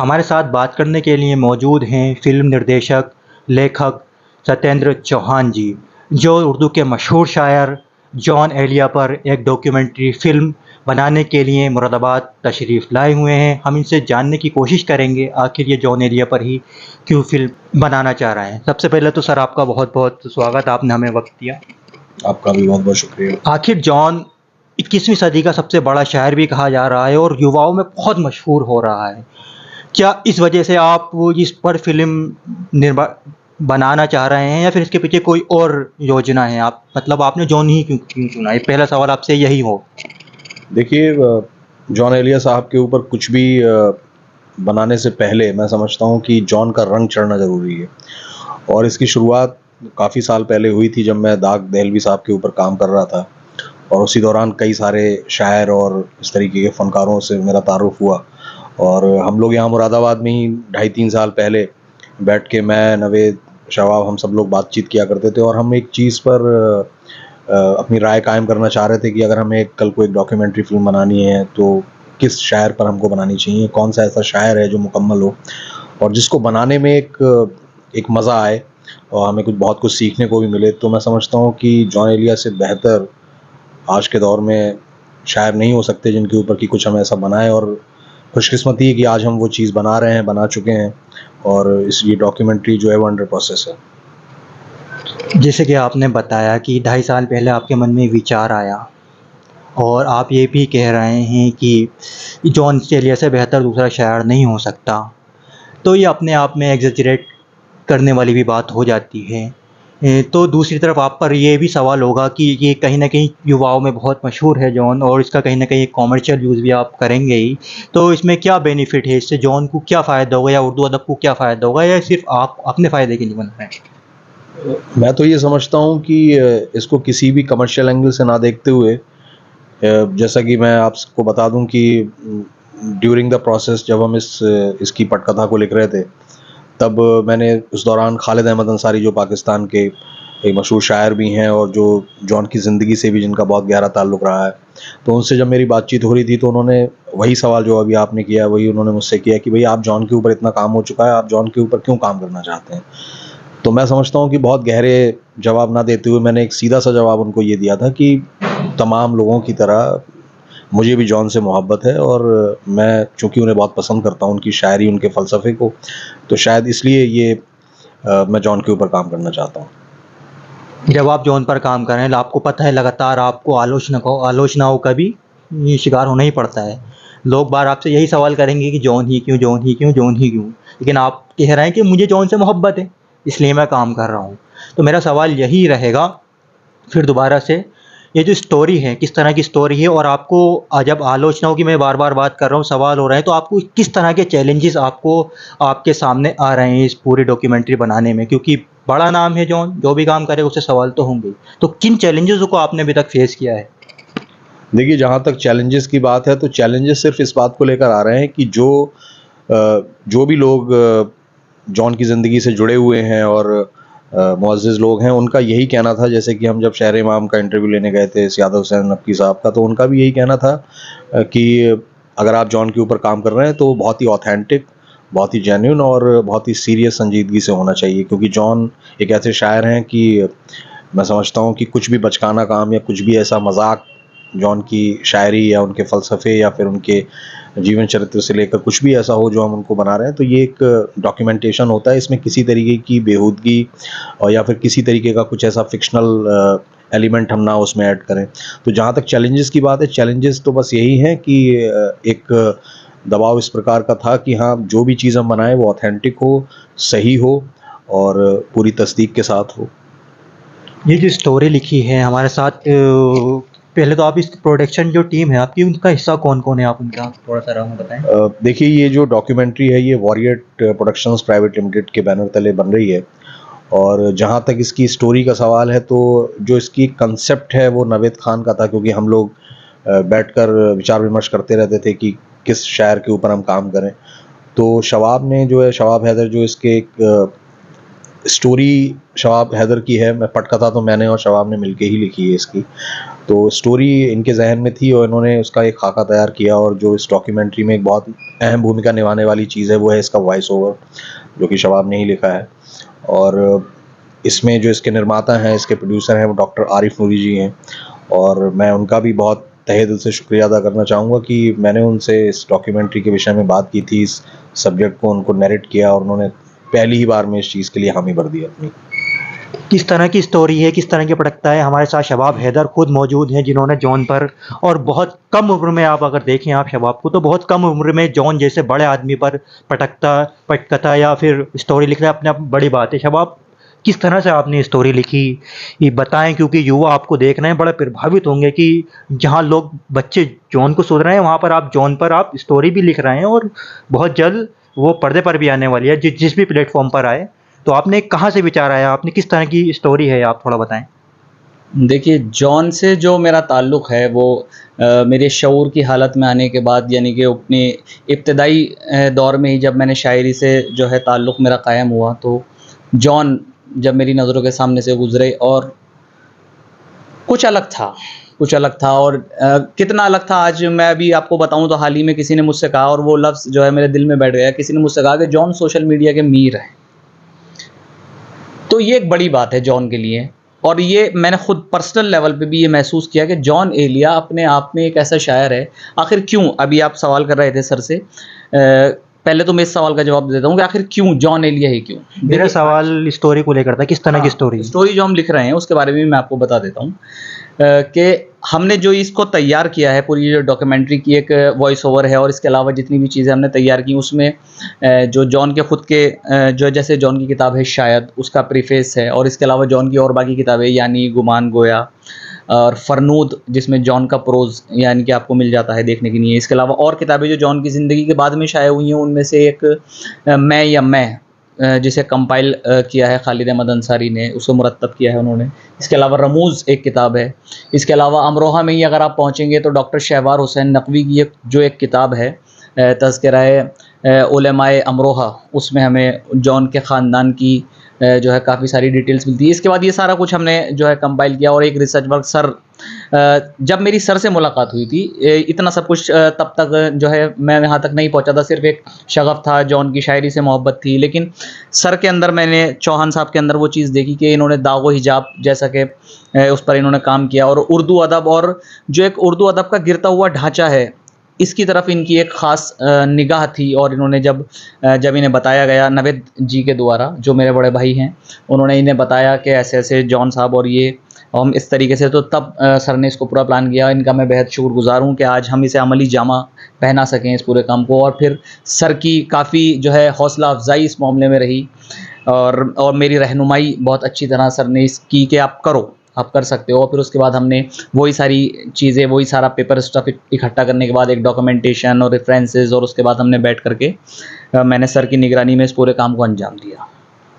हमारे साथ बात करने के लिए मौजूद हैं फ़िल्म निर्देशक, लेखक सत्येंद्र चौहान जी, जो उर्दू के मशहूर शायर जॉन एलिया पर एक डॉक्यूमेंट्री फ़िल्म बनाने के लिए मुरादाबाद तशरीफ़ लाए हुए हैं। हम इनसे जानने की कोशिश करेंगे आखिर ये जॉन एलिया पर ही क्यों फ़िल्म बनाना चाह रहे हैं। सबसे पहले तो सर आपका बहुत-बहुत स्वागत, आपने हमें वक़्त दिया। आपका भी बहुत बहुत शुक्रिया। आखिर जॉन 21वीं सदी का सबसे बड़ा शायर भी कहा जा रहा है और युवाओं में बहुत मशहूर हो रहा है। क्या इस वजह से आप इस पर फ़िल्म बनाना चाह रहे हैं या फिर इसके पीछे कोई और योजना है? आप मतलब आपने जॉन ही क्यों क्यों चुना? ये पहला सवाल आपसे यही हो। देखिए, जॉन एलिया साहब के ऊपर कुछ भी बनाने से पहले मैं समझता हूँ कि जॉन का रंग चढ़ना ज़रूरी है। और इसकी शुरुआत काफ़ी साल पहले हुई थी, जब मैं दाग दहलवी साहब के ऊपर काम कर रहा था और उसी दौरान कई सारे शायर और इस तरीके के फ़नकारों से मेरा तारुफ़ हुआ। और हम लोग यहाँ मुरादाबाद में ही 2.5-3 साल पहले बैठ के मैं, नवेद, शवाब, हम सब लोग बातचीत किया करते थे और हम एक चीज़ पर अपनी राय कायम करना चाह रहे थे कि अगर हमें कल को एक डॉक्यूमेंट्री फ़िल्म बनानी है तो किस शायर पर हमको बनानी चाहिए, कौन सा ऐसा शायर है जो मुकम्मल हो और जिसको बनाने में एक मज़ा आए और हमें बहुत कुछ सीखने को भी मिले। तो मैं समझता हूँ कि जॉन एलिया से बेहतर आज के दौर में शायर नहीं हो सकते जिनके ऊपर कि कुछ हम ऐसा बनाएं। और खुशकिस्मती है कि आज हम वो चीज़ बना रहे हैं, बना चुके हैं और ये डॉक्यूमेंट्री जो है वो अंडर प्रोसेस है। जैसे कि आपने बताया कि 2.5 साल पहले आपके मन में विचार आया और आप ये भी कह रहे हैं कि जॉन एलिया से बेहतर दूसरा शायर नहीं हो सकता। तो ये अपने आप में एग्ज़ैजरेट करने वाली भी बात हो जाती है। तो दूसरी तरफ आप पर ये भी सवाल होगा कि ये कहीं न कहीं युवाओं में बहुत मशहूर है जॉन और इसका कहीं न कहीं एक कमर्शियल यूज़ भी आप करेंगे ही। तो इसमें क्या बेनिफिट है? इससे जॉन को क्या फ़ायदा होगा या उर्दू अदब को क्या फ़ायदा होगा या सिर्फ़ आप अपने फ़ायदे के लिए बना रहे हैं? मैं तो ये समझता हूँ कि इसको किसी भी कमर्शियल एंगल से ना देखते हुए, जैसा कि मैं आपको बता दूं कि ड्यूरिंग द प्रोसेस जब हम इसकी पटकथा को लिख रहे थे, तब मैंने उस दौरान खालिद अहमद अंसारी, जो पाकिस्तान के एक मशहूर शायर भी हैं और जो जॉन की ज़िंदगी से भी जिनका बहुत गहरा ताल्लुक़ रहा है, तो उनसे जब मेरी बातचीत हो रही थी तो उन्होंने वही सवाल जो अभी आपने किया वही उन्होंने मुझसे किया कि भाई, आप जॉन के ऊपर इतना काम हो चुका है, आप जॉन के ऊपर क्यों काम करना चाहते हैं? तो मैं समझता हूँ कि बहुत गहरे जवाब ना देते हुए मैंने एक सीधा सा जवाब उनको ये दिया था कि तमाम लोगों की तरह मुझे भी जॉन से मोहब्बत है और मैं चूँकि उन्हें बहुत पसंद करता हूँ, उनकी शायरी, उनके फ़लसफ़े को, तो शायद इसलिए ये मैं जॉन के ऊपर काम करना चाहता हूँ। जब आप जॉन पर काम कर रहे हैं, आपको पता है लगातार आपको आलोचनाओं का भी ये शिकार होना ही पड़ता है। लोग बार आपसे यही सवाल करेंगे कि जॉन ही क्यों, जॉन ही क्यों, जॉन ही क्यों? लेकिन आप कह रहे हैं कि मुझे जॉन से मोहब्बत है, इसलिए मैं काम कर रहा हूँ। तो मेरा सवाल यही रहेगा फिर दोबारा से, ये जो स्टोरी है, किस तरह की स्टोरी है और आपको जब आलोचनाओं की मैं बार-बार बात कर रहा हूँ, सवाल हो रहे हैं, तो आपको किस तरह के चैलेंजेस आपको आपके सामने आ रहे हैं इस पूरी डॉक्यूमेंट्री बनाने में? क्योंकि बड़ा नाम है जॉन, जो भी काम करे उससे सवाल तो होंगे ही। तो किन चैलेंजेज़ को आपने अभी तक फेस किया है? देखिए, जहाँ तक चैलेंजेस की बात है तो चैलेंजेस सिर्फ इस बात को लेकर आ रहे हैं कि जो भी लोग जॉन की ज़िंदगी से जुड़े हुए हैं और मुअज़्ज़िज़ लोग हैं, उनका यही कहना था, जैसे कि हम जब शहर इमाम का इंटरव्यू लेने गए थे सियादत हुसैन नकवी साहब का, तो उनका भी यही कहना था कि अगर आप जॉन के ऊपर काम कर रहे हैं तो बहुत ही ऑथेंटिक, बहुत ही जेन्युइन और बहुत ही सीरियस संजीदगी से होना चाहिए, क्योंकि जॉन एक ऐसे शायर हैं कि मैं समझता हूँ कि कुछ भी बचकाना काम या कुछ भी ऐसा मजाक जॉन की शायरी या उनके फ़लसफ़े या फिर उनके जीवन चरित्र से लेकर कुछ भी ऐसा हो जो हम उनको बना रहे हैं, तो ये एक डॉक्यूमेंटेशन होता है। इसमें किसी तरीके की बेहूदगी और या फिर किसी तरीके का कुछ ऐसा फ़िक्शनल एलिमेंट हम ना उसमें ऐड करें। तो जहाँ तक चैलेंजेस की बात है, चैलेंजेस तो बस यही हैं कि एक दबाव इस प्रकार का था कि हाँ, जो भी चीज़ हम बनाएँ वो ऑथेंटिक हो, सही हो और पूरी तस्दीक के साथ हो। ये जो स्टोरी लिखी है हमारे साथ, पहले तो आप इस प्रोडक्शन जो टीम है आपकी, उनका हिस्सा कौन-कौन है? आप उनका थोड़ा-सा नाम बताएँ। देखिए, ये जो डॉक्यूमेंट्री है ये वॉरियट प्रोडक्शंस प्राइवेट लिमिटेड के बैनर तले बन रही है और जहाँ तक इसकी स्टोरी का सवाल है तो जो इसकी कंसेप्ट है वो नवेद खान का था, क्योंकि हम लोग बैठकर विचार विमर्श करते रहते थे कि किस शायर के ऊपर हम काम करें। तो शवाब ने जो है, शवाब हैदर, जो इसके एक स्टोरी शवाब हैदर की है, मैं पटकथा तो मैंने और शवाब ने मिलके ही लिखी है इसकी। तो स्टोरी इनके जहन में थी और इन्होंने उसका एक खाका तैयार किया, और जो इस डॉक्यूमेंट्री में एक बहुत अहम भूमिका निभाने वाली चीज़ है वो है इसका वॉइस ओवर, जो कि शबाब ने ही लिखा है। और इसमें जो इसके निर्माता हैं, इसके प्रोड्यूसर हैं, वो डॉक्टर आरिफ नूरी जी हैं, और मैं उनका भी बहुत तहे दिल से शुक्रिया अदा करना चाहूँगा कि मैंने उनसे इस डॉक्यूमेंट्री के विषय में बात की थी, इस सब्जेक्ट को उनको नैरेट किया, और उन्होंने पहली ही बार में इस चीज़ के लिए हामी भर दी अपनी। किस तरह की स्टोरी है, किस तरह की पटकथा है? हमारे साथ शबाब हैदर खुद मौजूद हैं, जिन्होंने जॉन पर, और बहुत कम उम्र में, आप अगर देखें आप शबाब को, तो बहुत कम उम्र में जॉन जैसे बड़े आदमी पर पटकथा या फिर स्टोरी लिखना अपने आप बड़ी बात है। शबाब, किस तरह से आपने स्टोरी लिखी, ये बताएं, क्योंकि युवा आपको देख रहे हैं, बड़े प्रभावित होंगे कि जहाँ लोग बच्चे जॉन को सुन रहे हैं, वहाँ पर आप जॉन पर आप स्टोरी भी लिख रहे हैं, और बहुत जल्द वो पर्दे पर भी आने वाली है, जिस भी प्लेटफॉर्म पर आए। तो आपने कहाँ से विचार आया, आपने किस तरह की स्टोरी है, आप थोड़ा बताएं। देखिए, जॉन से जो मेरा ताल्लुक़ है वो मेरे शऊर की हालत में आने के बाद, यानी कि अपने इब्तदाई दौर में ही जब मैंने शायरी से जो है ताल्लुक़ मेरा कायम हुआ, तो जॉन जब मेरी नज़रों के सामने से गुज़रे और कुछ अलग था, कुछ अलग था। और कितना अलग था आज मैं अभी आपको बताऊं तो हाल ही में किसी ने मुझसे कहा, और वो लफ्ज़ जो है मेरे दिल में बैठ गया, किसी ने मुझसे कहा कि जॉन सोशल मीडिया के मीर हैं। तो ये एक बड़ी बात है जॉन के लिए, और ये मैंने खुद पर्सनल लेवल पे भी ये महसूस किया कि जॉन एलिया अपने आप में एक ऐसा शायर है। आखिर क्यों, अभी आप सवाल कर रहे थे सर से, पहले तो मैं इस सवाल का जवाब देता हूँ कि आखिर क्यों जॉन एलिया ही क्यों। मेरा सवाल स्टोरी को लेकर था, किस तरह की स्टोरी? स्टोरी जो हम लिख रहे हैं उसके बारे में मैं आपको बता देता हूँ कि हमने जो इसको तैयार किया है, पूरी जो डॉक्यूमेंट्री की एक वॉइस ओवर है, और इसके अलावा जितनी भी चीज़ें हमने तैयार की उसमें जो जॉन के ख़ुद के जो, जैसे जॉन की किताब है शायद, उसका प्रीफेस है, और इसके अलावा जॉन की और बाकी किताबें, यानी गुमान गोया और फरनूद, जिसमें जॉन का प्रोज़ यानी कि आपको मिल जाता है देखने के लिए। इसके अलावा और किताबें जो जॉन की ज़िंदगी के बाद में शाये हुई हैं, उनमें से एक मैं या मैं, जिसे कंपाइल किया है खालिद अहमद अंसारी ने, उसको मुरत्तब किया है उन्होंने। इसके अलावा रमूज़ एक किताब है। इसके अलावा अमरोहा में ही अगर आप पहुँचेंगे तो डॉक्टर शहबार हुसैन नकवी की एक किताब है, तज़किरा उलमाए अमरोहा, उसमें हमें जॉन के ख़ानदान की जो है काफ़ी सारी डिटेल्स मिलती है। इसके बाद ये सारा कुछ हमने जो है कंपाइल किया, और एक रिसर्च वर्क सर, जब मेरी सर से मुलाकात हुई थी, इतना सब कुछ तब तक जो है मैं यहाँ तक नहीं पहुँचा था, सिर्फ एक शगफ़ था, जॉन की शायरी से मोहब्बत थी। लेकिन सर के अंदर मैंने, चौहान साहब के अंदर वो चीज़ देखी कि इन्होंने दागो हिजाब जैसा कि उस पर इन्होंने काम किया, और उर्दू अदब, और जो एक उर्दू अदब का गिरता हुआ ढांचा है, इसकी तरफ इनकी एक ख़ास निगाह थी। और इन्होंने जब इन्हें बताया गया नवेद जी के द्वारा, जो मेरे बड़े भाई हैं, उन्होंने इन्हें बताया कि ऐसे ऐसे जॉन साहब और ये हम इस तरीके से, तो तब सर ने इसको पूरा प्लान किया। इनका मैं बेहद शुक्रगुज़ार हूँ कि आज हम इसे अमली जामा पहना सकें इस पूरे काम को। और फिर सर की काफ़ी जो है हौसला अफजाई इस मामले में रही, और मेरी रहनुमाई बहुत अच्छी तरह सर ने इसकी कि आप करो, आप कर सकते हो। और फिर उसके बाद हमने वही सारी चीज़ें, वही सारा पेपर स्टफ इकट्ठा करने के बाद एक डॉक्यूमेंटेशन और रेफरेंसेस, और उसके बाद हमने बैठ करके मैंने सर की निगरानी में इस पूरे काम को अंजाम दिया।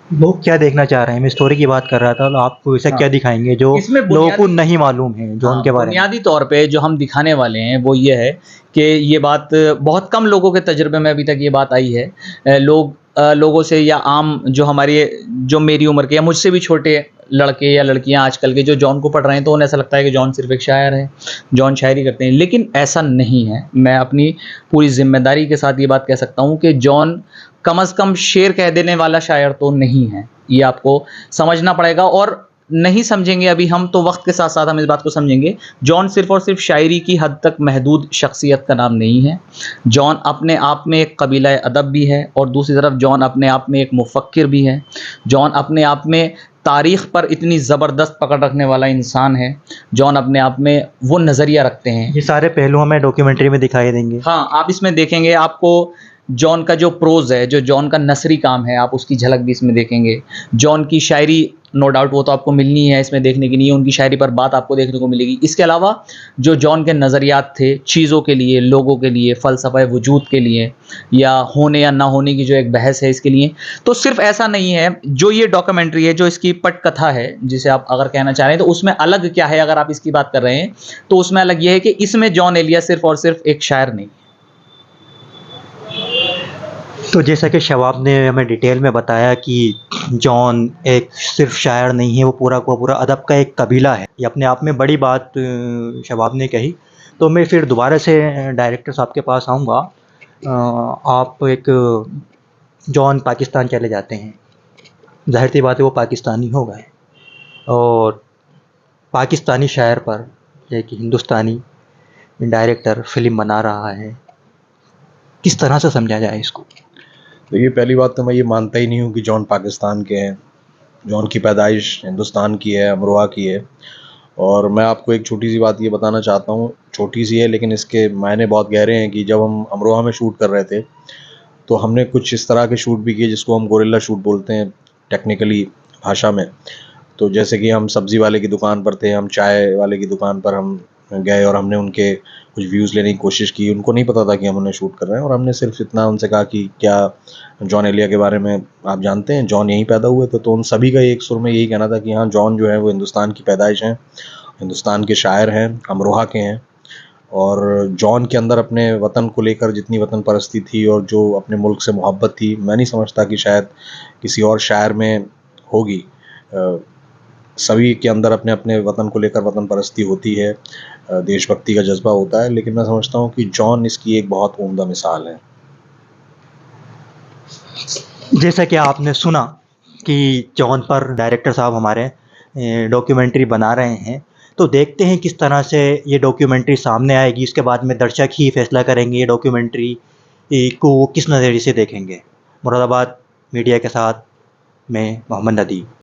लोग क्या देखना चाह रहे हैं? मैं स्टोरी की बात कर रहा था, तो आपको इसे क्या दिखाएंगे जो इसमें लोगों को नहीं मालूम है जॉन के बारे में? बुनियादी तौर पे जो हम दिखाने वाले हैं वो ये है कि ये बात बहुत कम लोगों के तजुर्बे में अभी तक ये बात आई है। लोगों से, या आम जो मेरी उम्र के या मुझसे भी छोटे लड़के या लड़कियां आजकल के जो जॉन को पढ़ रहे हैं, तो उन्हें ऐसा लगता है कि जॉन सिर्फ एक शायर है, जॉन शायरी करते हैं। लेकिन ऐसा नहीं है। मैं अपनी पूरी जिम्मेदारी के साथ ये बात कह सकता हूँ कि जॉन कम से कम शेर कह देने वाला शायर तो नहीं है। ये आपको समझना पड़ेगा, और नहीं समझेंगे अभी हम, तो वक्त के साथ साथ हम इस बात को समझेंगे। जॉन सिर्फ और सिर्फ शायरी की हद तक महदूद शख्सियत का नाम नहीं है। जॉन अपने आप में एक कबीला अदब भी है, और दूसरी तरफ जॉन अपने आप में एक मुफक्किर भी है। जॉन अपने आप में तारीख़ पर इतनी ज़बरदस्त पकड़ रखने वाला इंसान है। जॉन अपने आप में वो नज़रिया रखते हैं। ये सारे पहलू हमें डॉक्यूमेंट्री में दिखाई देंगे। हाँ, आप इसमें देखेंगे, आपको जॉन का जो प्रोज़ है, जो जॉन का नसरी काम है, आप उसकी झलक भी इसमें देखेंगे। जॉन की शायरी, नो डाउट वो तो आपको मिलनी है इसमें देखने की नहीं है, उनकी शायरी पर बात आपको देखने को मिलेगी। इसके अलावा जो जॉन के नज़रियात थे चीज़ों के लिए, लोगों के लिए, फ़लसफ़ा वजूद के लिए, या होने या ना होने की जो एक बहस है इसके लिए। तो सिर्फ ऐसा नहीं है, जो ये डॉक्यूमेंट्री है, जो इसकी पटकथा है जिसे आप अगर कहना चाह रहे हैं, तो उसमें अलग क्या है अगर आप इसकी बात कर रहे हैं, तो उसमें अलग ये है कि इसमें जॉन एलिया सिर्फ और सिर्फ एक शायर नहीं। तो जैसा कि शवाब ने हमें डिटेल में बताया कि जॉन एक सिर्फ शायर नहीं है, वो पूरा का पूरा अदब का एक कबीला है। ये अपने आप में बड़ी बात शवाब ने कही। तो मैं फिर दोबारा से डायरेक्टर साहब के पास आऊँगा। आप एक जॉन पाकिस्तान चले जाते हैं, ज़ाहिर सी बात है वो पाकिस्तानी हो गए, और पाकिस्तानी शायर पर एक हिंदुस्तानी डायरेक्टर फ़िल्म बना रहा है। किस तरह से समझा जाए इसको? देखिए, पहली बात तो मैं ये मानता ही नहीं हूँ कि जॉन पाकिस्तान के हैं। जॉन की पैदाइश हिंदुस्तान की है, अमरोहा की है। और मैं आपको एक छोटी सी बात ये बताना चाहता हूँ, छोटी सी है लेकिन इसके मायने बहुत गहरे हैं, कि जब हम अमरोहा में शूट कर रहे थे तो हमने कुछ इस तरह के शूट भी किए जिसको हम गोरिल्ला शूट बोलते हैं टेक्निकली भाषा में। तो जैसे कि हम सब्ज़ी वाले की दुकान पर थे, हम चाय वाले की दुकान पर हम गए और हमने उनके कुछ व्यूज़ लेने की कोशिश की। उनको नहीं पता था कि हम उन्हें शूट कर रहे हैं, और हमने सिर्फ इतना उनसे कहा कि क्या जॉन एलिया के बारे में आप जानते हैं, जॉन यहीं पैदा हुए थे? तो उन सभी का एक सुर में यही कहना था कि हाँ, जॉन जो है वो हिंदुस्तान की पैदाइश हैं, हिंदुस्तान के शायर हैं, अमरोहा के हैं। और जॉन के अंदर अपने वतन को लेकर जितनी वतन परस्ती थी और जो अपने मुल्क से मोहब्बत थी, मैं नहीं समझता कि शायद किसी और शायर में होगी। सभी के अंदर अपने अपने वतन को लेकर वतन परस्ती होती है, देशभक्ति का जज्बा होता है, लेकिन मैं समझता हूँ कि जॉन इसकी एक बहुत उम्दा मिसाल है। जैसा कि आपने सुना कि जॉन पर डायरेक्टर साहब हमारे डॉक्यूमेंट्री बना रहे हैं, तो देखते हैं किस तरह से ये डॉक्यूमेंट्री सामने आएगी। इसके बाद में दर्शक ही फैसला करेंगे ये डॉक्यूमेंट्री को वो किस नज़रिए से देखेंगे। मुरादाबाद मीडिया के साथ मैं मोहम्मद नदीम।